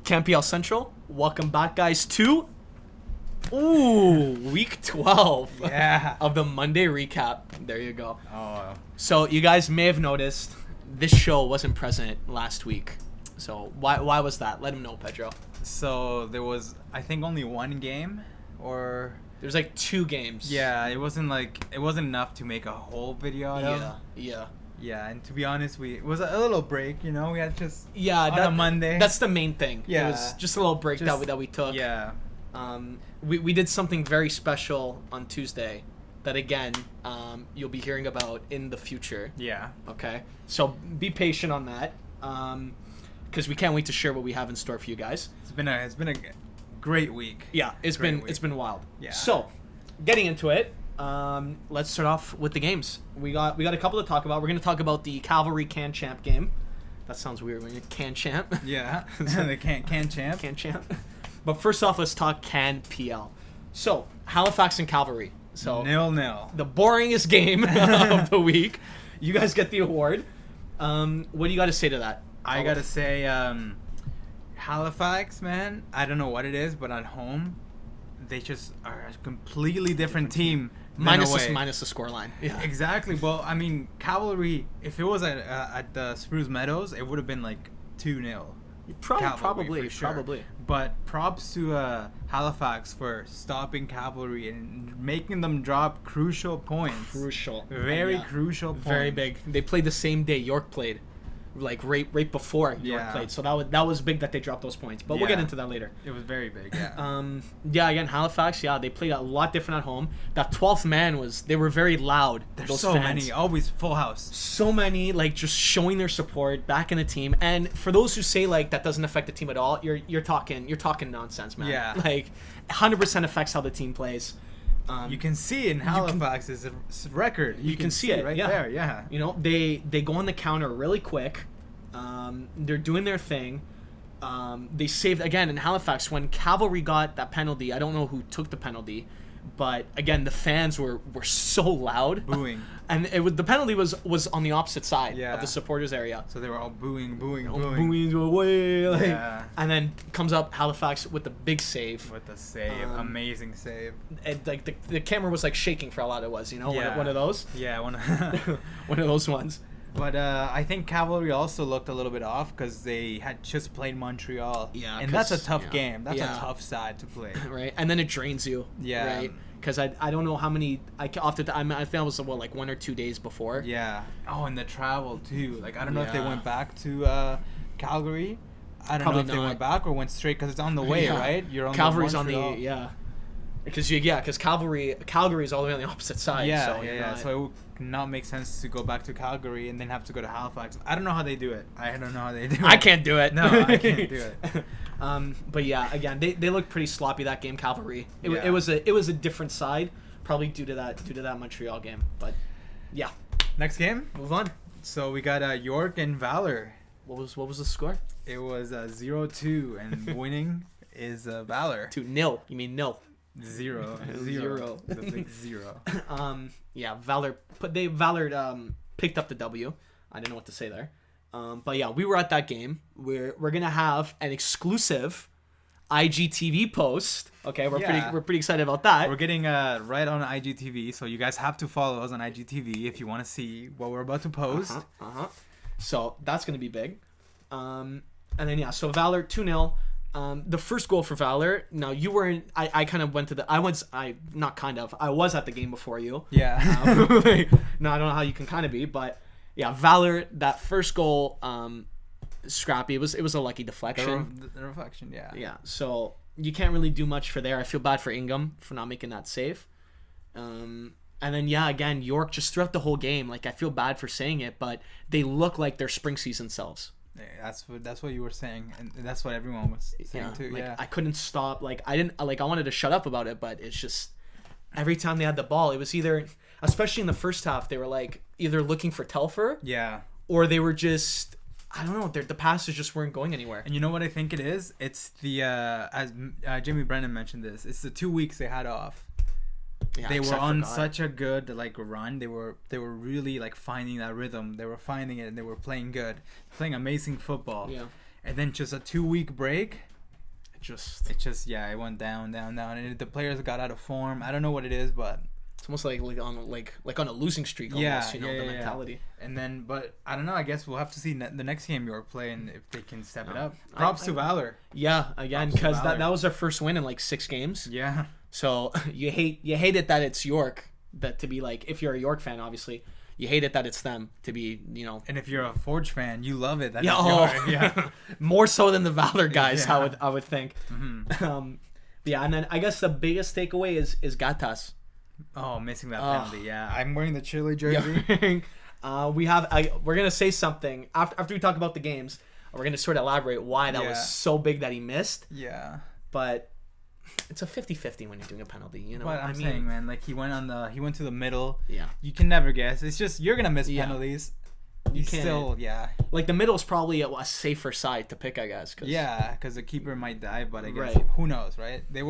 CanPL Central, welcome back, guys, to week 12 of the Monday recap. There you go. Oh. So you guys may have noticed this show wasn't present last week. So why was that? Let him know, Pedro. So there was, I think, only one game, or There's like 2 games. yeah, it wasn't enough to make a whole video out of. Yeah. And to be honest, it was a little break, we had just On a Monday. That's the main thing. Yeah. It was just a little break that we took. Yeah. We did something very special on Tuesday that, again, you'll be hearing about in the future. Yeah. Okay? So be patient on that, because we can't wait to share what we have in store for you guys. It's been a great week. Yeah, it's been wild. Yeah. So, getting into it, let's start off with the games. We got a couple to talk about. We're going to talk about the Cavalry CanChamp game. That sounds weird when you're CanChamp. Yeah. The CanChamp. CanChamp. But first off, let's talk CanPL. So, Halifax and Cavalry. So 0-0. the boringest game of the week. You guys get the award. What do you got to say to that? I got to say, Halifax, man, I don't know what it is, but at home, they just are a completely different team. Minus the scoreline. Yeah. Exactly. Well, I mean, Cavalry, if it was at the Spruce Meadows, it would have been like 2-0. Probably. But props to Halifax for stopping Cavalry and making them drop crucial points. Very crucial points. Very big. They played the same day York played. Like right before York played, so that was big that they dropped those points. But we'll get into that later. It was very big. Yeah. Again, Halifax. Yeah, they played a lot different at home. That 12th man they were very loud. There's those so fans. many, always full house. So many, like, just showing their support back in the team. And for those who say like that doesn't affect the team at all, you're talking nonsense, man. Yeah. Like, 100% affects how the team plays. You can see in Halifax's record. You can see it right there. Yeah. They go on the counter really quick. They're doing their thing. They saved again in Halifax when Cavalry got that penalty. I don't know who took the penalty, but again the fans were so loud, booing, and the penalty was on the opposite side of the supporters area. So they were all booing away. Yeah. And then comes up Halifax with the big save. Amazing save. And like the camera was like shaking for how loud it was. One of those. Yeah, one of those ones. But I think Cavalry also looked a little bit off because they had just played Montreal. Yeah, and that's a tough game. That's a tough side to play. Right, and then it drains you. Yeah. Right, because I don't know how many I think it was like 1 or 2 days before. Yeah. Oh, and the travel too. Like I don't know if they went back to Calgary. I don't know if they went back or went straight because it's on the way, right? You're on Calgary's the Montreal. On the because Calgary is all the way on the opposite side. Yeah. So it would not make sense to go back to Calgary and then have to go to Halifax. I don't know how they do it. I can't do it. No, I can't do it. But yeah, again, they looked pretty sloppy that game. Cavalry. It was a different side, probably due to that Montreal game. But yeah. Next game. Move on. So we got York and Valor. What was the score? It was 0-2, and winning is Valor. 2-0. You mean nil? 0. The big 0. Yeah, Valor picked up the W. I didn't know what to say there. But yeah, we were at that game. We're gonna have an exclusive IGTV post. Okay, we're pretty excited about that. We're getting right on IGTV, so you guys have to follow us on IGTV if you want to see what we're about to post. So that's gonna be big. And then so Valor 2-0. The first goal for Valor. Now you were in. I kind of went to the. I was at the game before you. Yeah. No, I don't know how you can kind of be, but yeah, Valor. That first goal, scrappy. It was a lucky deflection. The reflection, yeah. Yeah. So you can't really do much for there. I feel bad for Ingham for not making that save. And then again, York just throughout the whole game. Like I feel bad for saying it, but they look like their spring season selves. Yeah, that's what you were saying, and that's what everyone was saying too. I couldn't stop. I wanted to shut up about it, but it's just every time they had the ball, it was either, especially in the first half, they were like either looking for Telfer, or they were just, I don't know, the passes just weren't going anywhere. And you know what I think it is? It's the as Jimmy Brennan mentioned this. It's the 2 weeks they had off. Yeah, they were on such a good run. They were really finding that rhythm. They were finding it and they were playing good, playing amazing football. Yeah. And then just a 2 week break, it went down, and the players got out of form. I don't know what it is, but it's almost like on a losing streak. Almost, the mentality. And then, but I don't know. I guess we'll have to see the next game York play and if they can step it up. Props to Valor. Yeah, again, because that was their first win in like 6 games. Yeah. So you hate it that it's York, that to be like, if you're a York fan, obviously you hate it that it's them to be, And if you're a Forge fan, you love it. Yeah, more so than the Valor guys. Yeah. I would think. Mm-hmm. Yeah, and then I guess the biggest takeaway is Gatas. Oh, missing that penalty. Yeah, I'm wearing the Chile jersey. Yeah. We're gonna say something after we talk about the games. We're gonna sort of elaborate why that was so big that he missed. Yeah, but it's a 50-50 when you're doing a penalty. But I'm saying, man, like he went to the middle. Yeah, you can never guess. It's just you're gonna miss penalties. You still, like the middle is probably a safer side to pick, I guess. Because the keeper might dive, but I guess who knows, right? They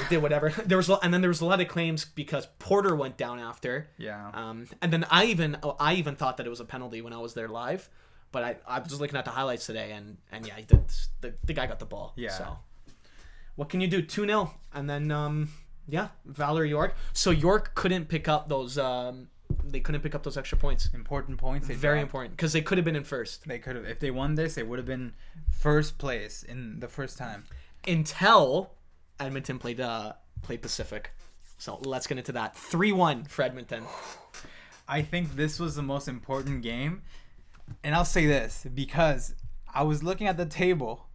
did whatever. There was a lot of claims because Porter went down after. Yeah. And then I even thought that it was a penalty when I was there live, but I was just looking at the highlights today, and yeah, the guy got the ball. Yeah. So what can you do? 2-0, and then Valor York. So York couldn't pick up those. They couldn't pick up those extra points. Important points. Very important, because they could have been in first. They could have. If they won this, they would have been first place in the first time. Until Edmonton played Pacific. So let's get into that. 3-1 for Edmonton. I think this was the most important game. And I'll say this, because I was looking at the table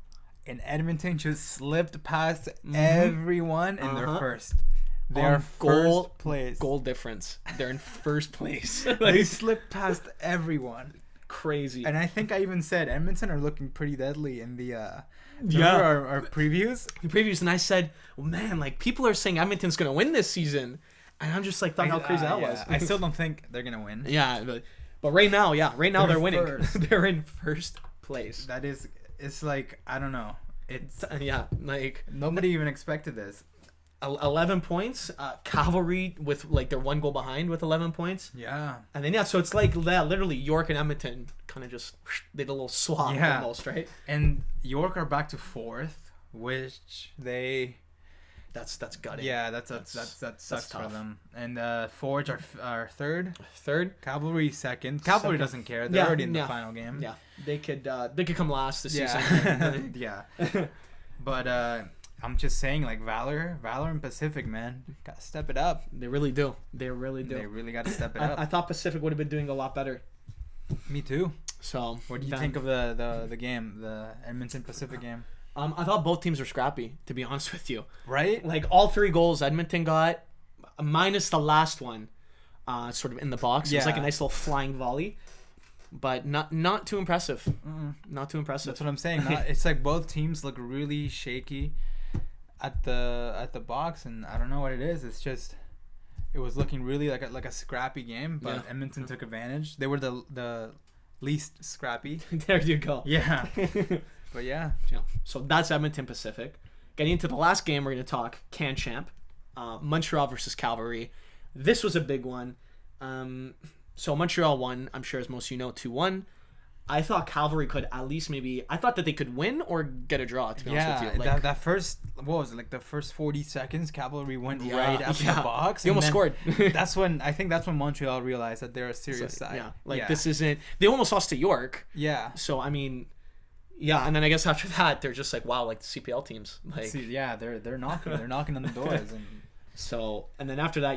and Edmonton just slipped past everyone in their first. They're first place. Goal difference. They're in first place. They slipped past everyone. Crazy. And I think I even said Edmonton are looking pretty deadly in the our previews. And I said, well, man, like people are saying Edmonton's gonna win this season, and I'm just like, thought how crazy that was. I still don't think they're gonna win. Yeah, but right now they're winning. They're in first place. It's like, I don't know. It's like nobody even expected this. 11 points. Cavalry with like they're 1 goal behind with 11 points. Yeah. And then so it's like literally York and Edmonton kind of just did a little swap almost, right? And York are back to 4th, which that's gutting. Yeah, that sucks for them. And Forge are 3rd. 3rd. Cavalry 2nd. Cavalry doesn't care. They're already in the final game. Yeah. They could come last this season. Yeah. But I'm just saying, like, Valor and Pacific, man, gotta step it up. They really do. They really gotta step it up. I thought Pacific would have been doing a lot better. Me too. So what do you think of the game, the Edmonton Pacific game? I thought both teams were scrappy, to be honest with you. Right? Like all 3 goals Edmonton got, minus the last one, sort of in the box. It was like a nice little flying volley. But not too impressive. Not too impressive. That's what I'm saying. It's like both teams look really shaky at the box, and I don't know what it is. It's just it was looking really like a scrappy game, but Edmonton took advantage. They were the least scrappy. There you go. Yeah. But yeah. So that's Edmonton Pacific. Getting into the last game, we're going to talk CanChamp, Montreal versus Cavalry. This was a big one. So Montreal won, I'm sure as most of you know, 2-1. I thought Cavalry could at least I thought that they could win or get a draw, to be honest with you. Like, that first, what was it, like the first 40 seconds, Cavalry went right up the box. They almost scored. That's when Montreal realized that they're a serious side. This isn't, they almost lost to York. Yeah. So, I mean, and then I guess after that, they're just like, wow, like the CPL teams. Like, they're knocking on the doors. And so, and then after that,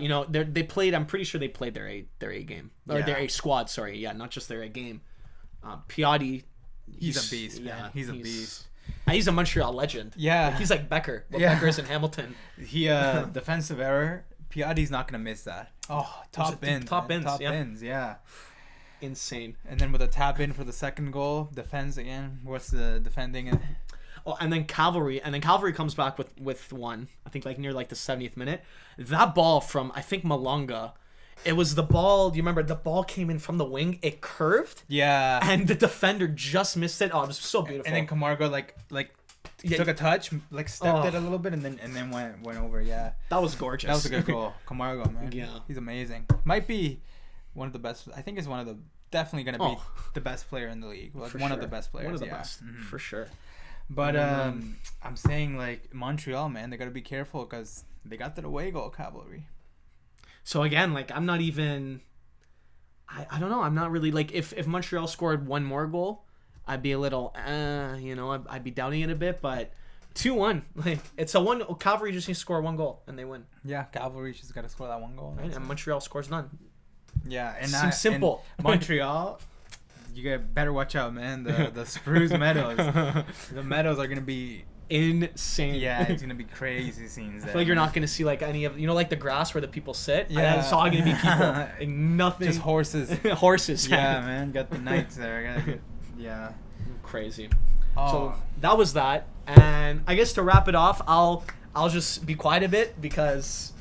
they played, I'm pretty sure they played their A game. Or their A squad, sorry. Yeah, not just their A game. Piatti, he's a beast, man. He's a beast. He's a Montreal legend. Yeah. Like, he's like Becker. Becker is in Hamilton. He defensive error. Piatti's not gonna miss that. Oh, top ins. Yeah. Insane. And then with a tap in for the second goal, defends again. What's the defending? Oh, and then Cavalry comes back with one. I think like near like the 70th minute. That ball from I think Malonga. It was the ball. Do you remember the ball came in from the wing? It curved. Yeah. And the defender just missed it. Oh, it was so beautiful. And then Camargo like took a touch, like stepped it a little bit, and then went over. Yeah. That was gorgeous. That was a good goal. Camargo, man. Yeah. He's amazing. Might be one of the best. I think it's one of the definitely gonna be the best player in the league. Like one of the best players. One of the best for sure. But I'm saying like Montreal, man, they gotta be careful because they got that away goal cavalry. So again, like I'm not even. I don't know. I'm not really like if Montreal scored one more goal, I'd be a little I'd be doubting it a bit. But 2-1, like it's a one. Cavalry just needs to score one goal and they win. Yeah, Cavalry just got to score that one goal. Right? And Montreal scores none. Yeah, and seems simple. And Montreal, you better watch out, man. The Spruce Meadows, the Meadows are gonna be insane. Yeah, it's gonna be crazy scenes. I feel like you're not gonna see like any of like the grass where the people sit. Yeah, it's all gonna be people. Like, nothing. Just horses. Horses. Yeah, man. Got the knights there. Yeah. Crazy. Oh. So that was that, and I guess to wrap it off, I'll just be quiet a bit because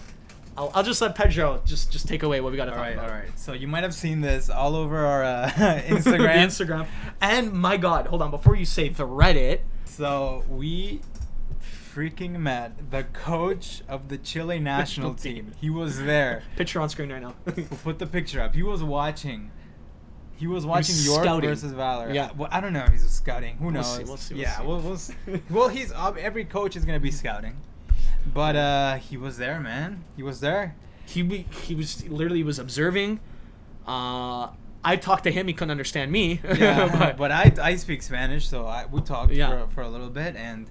I'll just let Pedro just take away what we got to talk about. All right. So you might have seen this all over our Instagram. The Instagram. And my God, hold on, before you say the Reddit. So we freaking met the coach of the Chile national team. He was there. Picture on screen right now. We'll put the picture up. He was watching York scouting. versus Valor. Yeah. Well, I don't know if he's scouting. Who knows? We'll see. Yeah. We'll see. Well, he's every coach is gonna be scouting, but he was there, man. He was there. He was observing. I talked to him. He couldn't understand me. Yeah, but I speak Spanish, so we talked for a little bit, and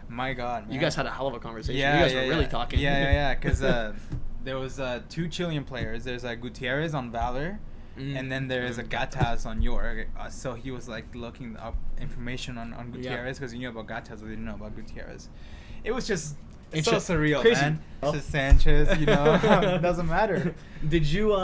my God, man. You guys had a hell of a conversation. Yeah, you guys were really talking. Yeah, because there was 2 Chilean players. There's Gutierrez on Valor, and then there's a Gatas on York. So he was like looking up information on Gutierrez because he knew about Gatas, but he didn't know about Gutierrez. It was just so surreal, crazy. Man. It's just Sanchez, it doesn't matter. Did you?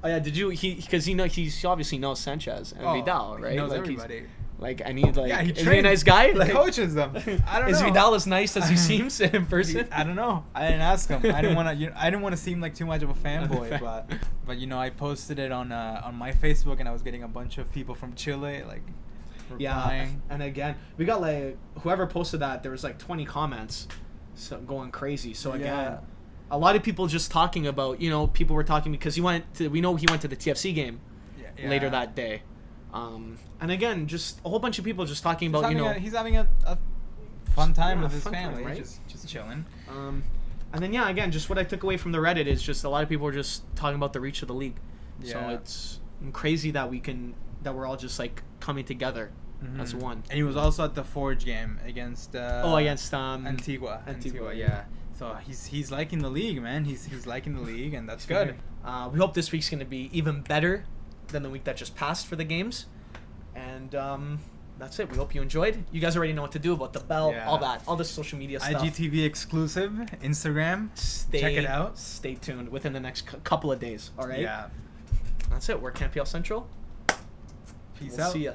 Did you? Because he obviously knows Sanchez and Vidal, right? He knows everybody. Is he a nice guy? He coaches them. I don't know. Is Vidal as nice as he seems in person? I don't know. I didn't ask him. I didn't want to seem like too much of a fanboy, but I posted it on my Facebook, and I was getting a bunch of people from Chile replying. Yeah, and again, we got whoever posted that, there was 20 comments, so going crazy. So again, a lot of people just talking about people were talking because we know he went to the TFC game later that day. And again, just a whole bunch of people just talking about he's having a fun time with his family, right? just chilling. And then again, just what I took away from the Reddit is just a lot of people were just talking about the reach of the league. Yeah. So it's crazy that we're all just coming together as one. And he was also at the Forge game against Antigua. Yeah. So he's liking the league, man. He's liking the league, and that's good. We hope this week's gonna be even better than the week that just passed for the games. And that's it. We hope you enjoyed. You guys already know what to do about the bell, all the social media stuff. IGTV exclusive, Instagram. Check it out. Stay tuned within the next couple of days. All right. Yeah. That's it. We're CanPL Central. Peace out. See ya.